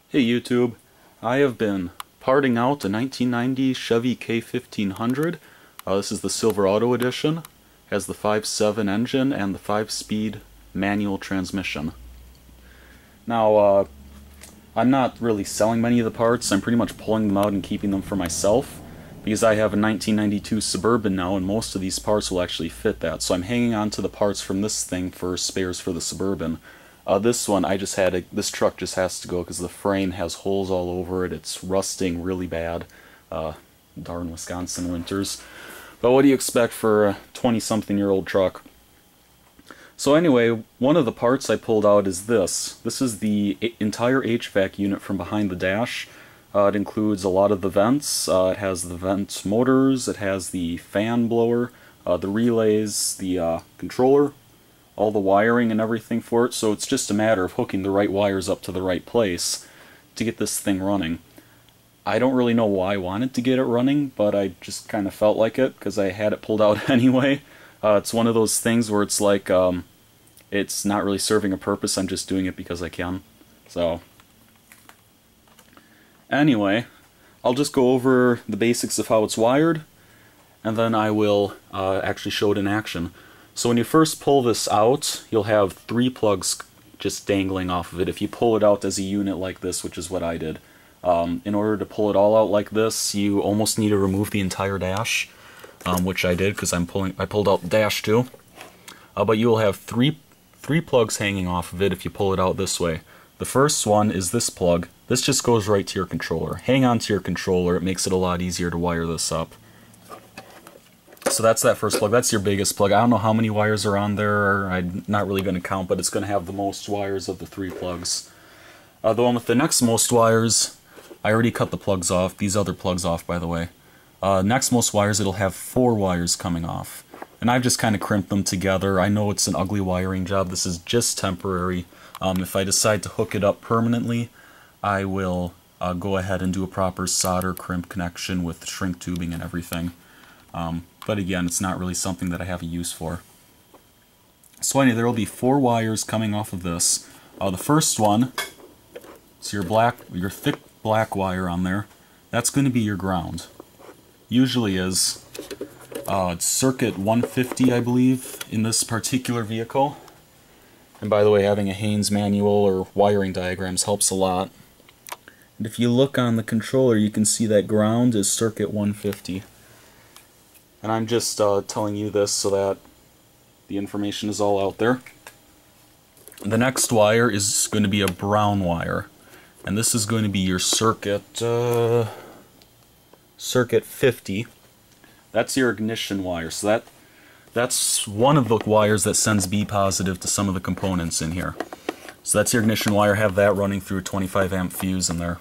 Hey YouTube, I have been parting out a 1990 Chevy K1500. This is the Silverado edition. Has the 5.7 engine and the 5-speed manual transmission. Now, I'm not really selling many of the parts. I'm pretty much pulling them out and keeping them for myself because I have a 1992 Suburban now and most of these parts will actually fit that. So I'm hanging on to the parts from this thing for spares for the Suburban. This one, this truck just has to go because the frame has holes all over it. It's rusting really bad. Darn Wisconsin winters. But what do you expect for a 20-something-year-old truck? So anyway, one of the parts I pulled out is this. This is the entire HVAC unit from behind the dash. It includes a lot of the vents. It has the vent motors. It has the fan blower, the relays, the controller, all the wiring and everything for it, so it's just a matter of hooking the right wires up to the right place to get this thing running. I don't really know why I wanted to get it running, but I just kind of felt like it because I had it pulled out anyway. It's one of those things where it's like it's not really serving a purpose, I'm just doing it because I can. So anyway, I'll just go over the basics of how it's wired, and then I will actually show it in action. So when you first pull this out, you'll have 3 plugs just dangling off of it. If you pull it out as a unit like this, which is what I did, in order to pull it all out like this, you almost need to remove the entire dash, which I did because I pulled out the dash too. But you'll have three plugs hanging off of it if you pull it out this way. The first one is this plug. This just goes right to your controller. Hang on to your controller, it makes it a lot easier to wire this up. So that's that first plug. That's your biggest plug. I don't know how many wires are on there. I'm not really going to count, but it's going to have the most wires of the 3 plugs. The one with the next most wires, I already cut the plugs off. These other plugs off, by the way. Next most wires, it'll have 4 wires coming off. And I've just kind of crimped them together. I know it's an ugly wiring job. This is just temporary. If I decide to hook it up permanently, I will go ahead and do a proper solder crimp connection with shrink tubing and everything. But again, it's not really something that I have a use for. So anyway, there will be 4 wires coming off of this. The first one, it's your thick black wire on there. That's going to be your ground. Usually is. It's circuit 150, I believe, in this particular vehicle. And by the way, having a Haynes manual or wiring diagrams helps a lot. And if you look on the controller, you can see that ground is circuit 150. And I'm just telling you this so that the information is all out there. The next wire is going to be a brown wire. And this is going to be your circuit 50. That's your ignition wire. So that's one of the wires that sends B positive to some of the components in here. So that's your ignition wire. Have that running through a 25 amp fuse in there.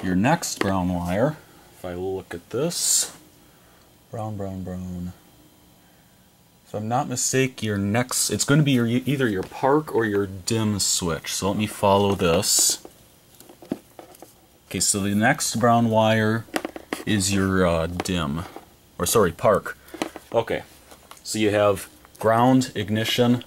Your next brown wire, if I look at this, brown. If I'm not mistaken, it's going to be either your park or your dim switch. So let me follow this. Okay, so the next brown wire is your park. Okay, so you have ground, ignition,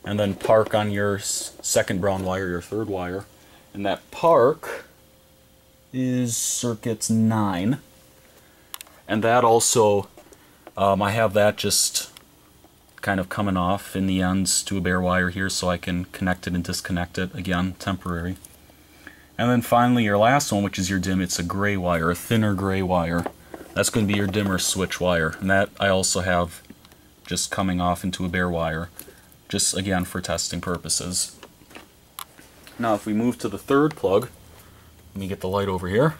and then park on your second brown wire, your third wire. And that park is circuit 9. And that also, I have that just kind of coming off in the ends to a bare wire here so I can connect it and disconnect it, again, temporary. And then finally your last one, which is your dim, it's a gray wire, a thinner gray wire. That's going to be your dimmer switch wire. And that I also have just coming off into a bare wire, just again for testing purposes. Now if we move to the third plug, let me get the light over here.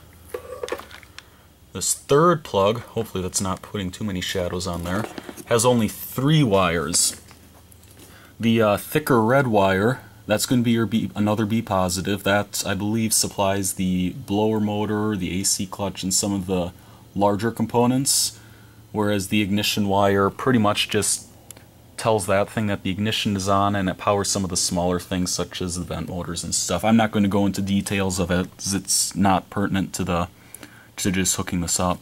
This third plug, hopefully that's not putting too many shadows on there, has only 3 wires. The thicker red wire, that's going to be another B positive. That, I believe, supplies the blower motor, the AC clutch, and some of the larger components, whereas the ignition wire pretty much just tells that thing that the ignition is on, and it powers some of the smaller things such as the vent motors and stuff. I'm not going to go into details of it because it's not pertinent to just hooking this up.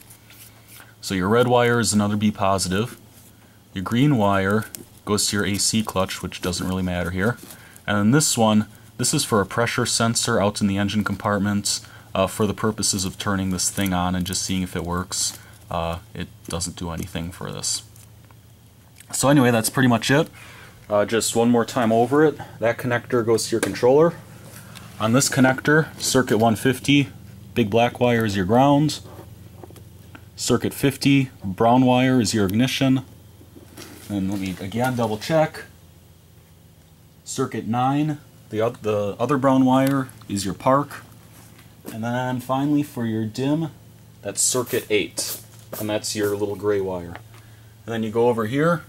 So your red wire is another B positive. Your green wire goes to your AC clutch, which doesn't really matter here. And then this one, This is for a pressure sensor out in the engine compartment for the purposes of turning this thing on and just seeing if it works. It doesn't do anything for this. So anyway, that's pretty much it. Just one more time over it. That connector goes to your controller. On this connector, circuit 150, big black wire is your ground. Circuit 50, brown wire is your ignition. And let me again double check. Circuit 9, the other brown wire is your park. And then finally for your dim, that's circuit 8. And that's your little gray wire. And then you go over here,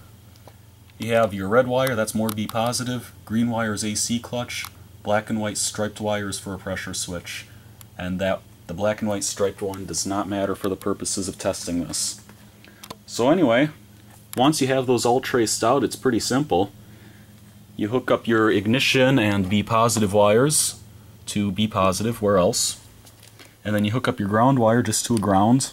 you have your red wire, that's more B positive, green wire is AC clutch, black and white striped wire is for a pressure switch. And that the black and white striped one does not matter for the purposes of testing this. So anyway, once you have those all traced out, it's pretty simple. You hook up your ignition and B positive wires to B positive, where else? And then you hook up your ground wire just to a ground,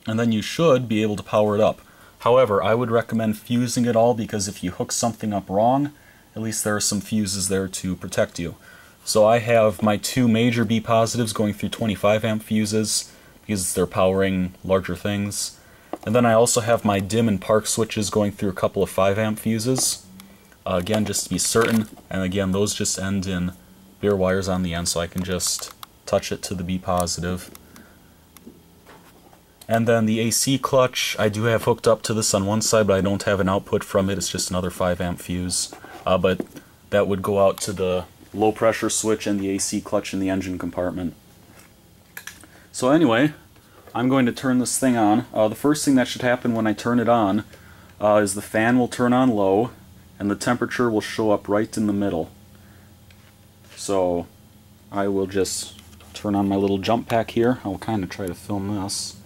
and then you should be able to power it up. However, I would recommend fusing it all, because if you hook something up wrong, at least there are some fuses there to protect you. So I have my two major B positives going through 25 amp fuses because they're powering larger things. And then I also have my dim and park switches going through a couple of 5 amp fuses. Again, just to be certain, and again, those just end in bare wires on the end, so I can just touch it to the B positive. And then the AC clutch, I do have hooked up to this on one side, but I don't have an output from it. It's just another 5 amp fuse. But that would go out to the low pressure switch and the AC clutch in the engine compartment. So anyway, I'm going to turn this thing on. The first thing that should happen when I turn it on is the fan will turn on low, and the temperature will show up right in the middle. So I will just turn on my little jump pack here. I'll kind of try to film this.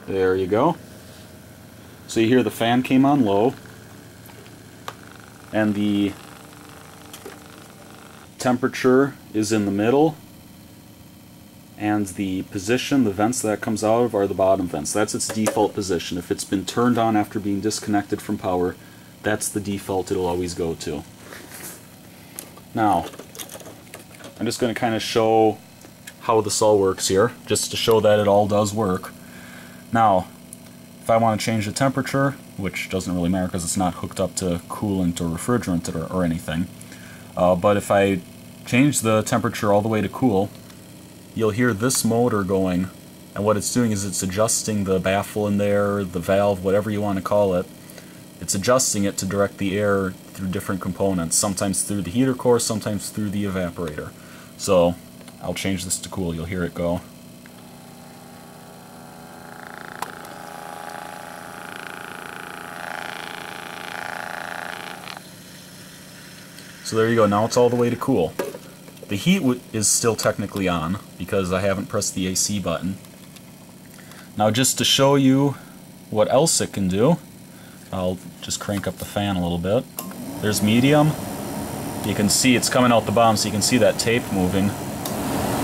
There you go. So you hear the fan came on low, and the temperature is in the middle, and the position, the vents that comes out of are the bottom vents. That's its default position. If it's been turned on after being disconnected from power, that's the default it'll always go to. Now, I'm just going to kind of show how this all works here, just to show that it all does work. Now, if I want to change the temperature, which doesn't really matter because it's not hooked up to coolant or refrigerant or anything, but if I change the temperature all the way to cool, you'll hear this motor going, and what it's doing is it's adjusting the baffle in there, the valve, whatever you want to call it. It's adjusting it to direct the air through different components, sometimes through the heater core, sometimes through the evaporator. So I'll change this to cool, you'll hear it go. So there you go, now it's all the way to cool. The heat is still technically on because I haven't pressed the AC button. Now just to show you what else it can do, I'll just crank up the fan a little bit. There's medium. You can see it's coming out the bottom, so you can see that tape moving.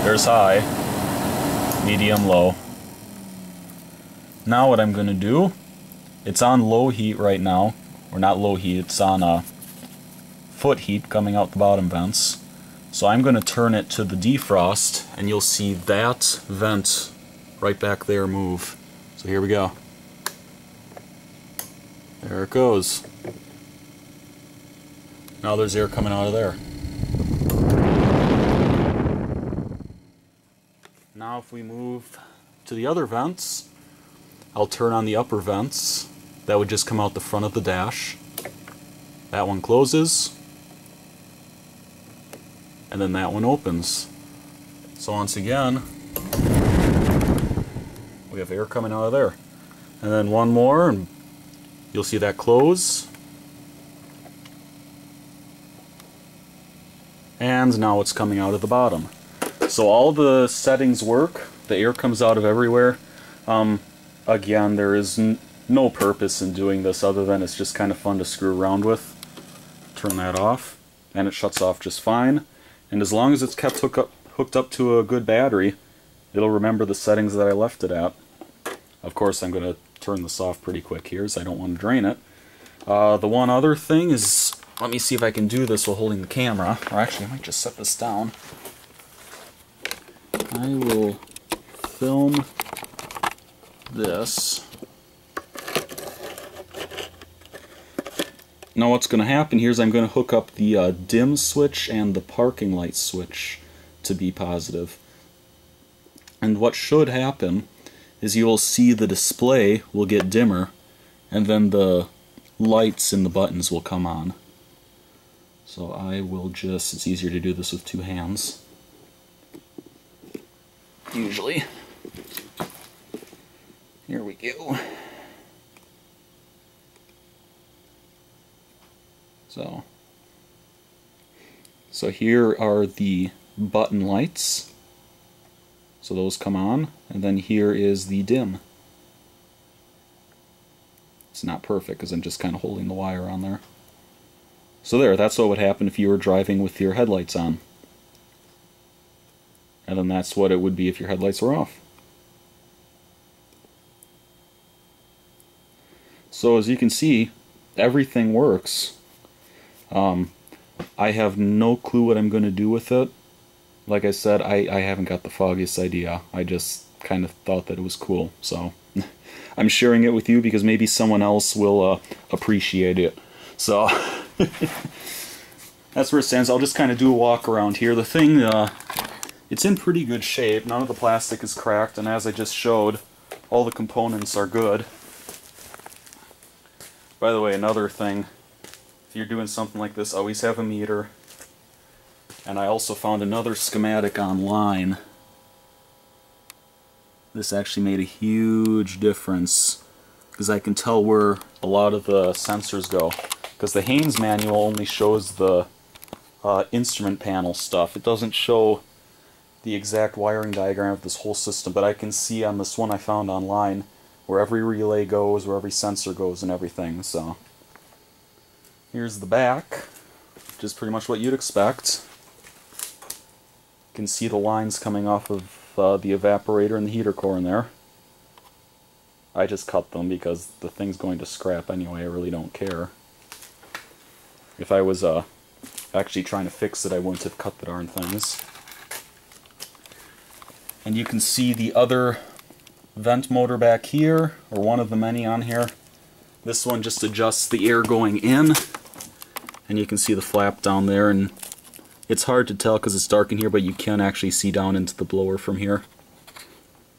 There's high, medium, low. Now what I'm going to do, it's on low heat right now, or not low heat, it's on foot heat coming out the bottom vents. So I'm going to turn it to the defrost, and you'll see that vent right back there move. So here we go. There it goes. Now there's air coming out of there. Now if we move to the other vents, I'll turn on the upper vents. That would just come out the front of the dash. That one closes. And then that one opens. So once again, we have air coming out of there. And then one more, and you'll see that close. And now it's coming out of the bottom. So all the settings work. The air comes out of everywhere. Again, there is no purpose in doing this other than it's just kind of fun to screw around with. Turn that off, and it shuts off just fine. And as long as it's kept hooked up to a good battery, it'll remember the settings that I left it at. Of course, I'm going to turn this off pretty quick here, as I don't want to drain it. The one other thing is let me see if I can do this while holding the camera. Or actually, I might just set this down. I will film this. Now what's going to happen here is I'm going to hook up the dim switch and the parking light switch to be positive. And what should happen is you will see the display will get dimmer, and then the lights in the buttons will come on. So I will just, it's easier to do this with two hands, usually. Here we go. So here are the button lights. So those come on, and then here is the dim. It's not perfect because I'm just kind of holding the wire on there. So there, that's what would happen if you were driving with your headlights on. And then that's what it would be if your headlights were off. So as you can see, everything works. I have no clue what I'm going to do with it. Like I said, I haven't got the foggiest idea. I just kind of thought that it was cool. So I'm sharing it with you because maybe someone else will appreciate it. So that's where it stands. I'll just kind of do a walk around here. The thing, it's in pretty good shape. None of the plastic is cracked, and as I just showed, all the components are good. By the way, another thing, if you're doing something like this, always have a meter. And I also found another schematic online. This actually made a huge difference because I can tell where a lot of the sensors go. Because the Haynes manual only shows the instrument panel stuff. It doesn't show the exact wiring diagram of this whole system, but I can see on this one I found online where every relay goes, where every sensor goes and everything. So here's the back, which is pretty much what you'd expect. You can see the lines coming off of the evaporator and the heater core in there. I just cut them because the thing's going to scrap anyway. I really don't care. If I was actually trying to fix it, I wouldn't have cut the darn things. And you can see the other vent motor back here, or one of the many on here. This one just adjusts the air going in, and you can see the flap down there, and it's hard to tell because it's dark in here, but you can actually see down into the blower from here.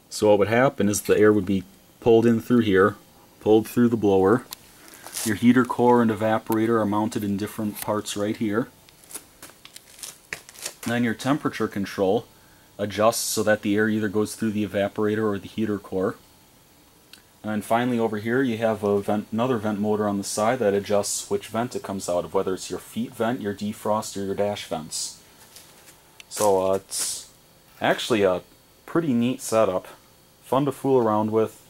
So what would happen is the air would be pulled in through here, pulled through the blower. Your heater core and evaporator are mounted in different parts right here. Then your temperature control adjusts so that the air either goes through the evaporator or the heater core. And then finally over here you have another vent motor on the side that adjusts which vent it comes out of, whether it's your feet vent, your defrost, or your dash vents. So it's actually a pretty neat setup. Fun to fool around with.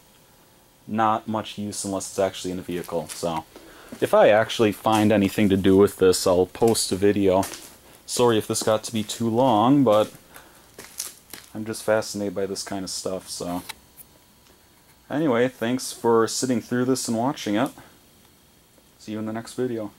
Not much use unless it's actually in a vehicle. So if I actually find anything to do with this, I'll post a video. Sorry if this got to be too long, but I'm just fascinated by this kind of stuff. So anyway, thanks for sitting through this and watching it. See you in the next video.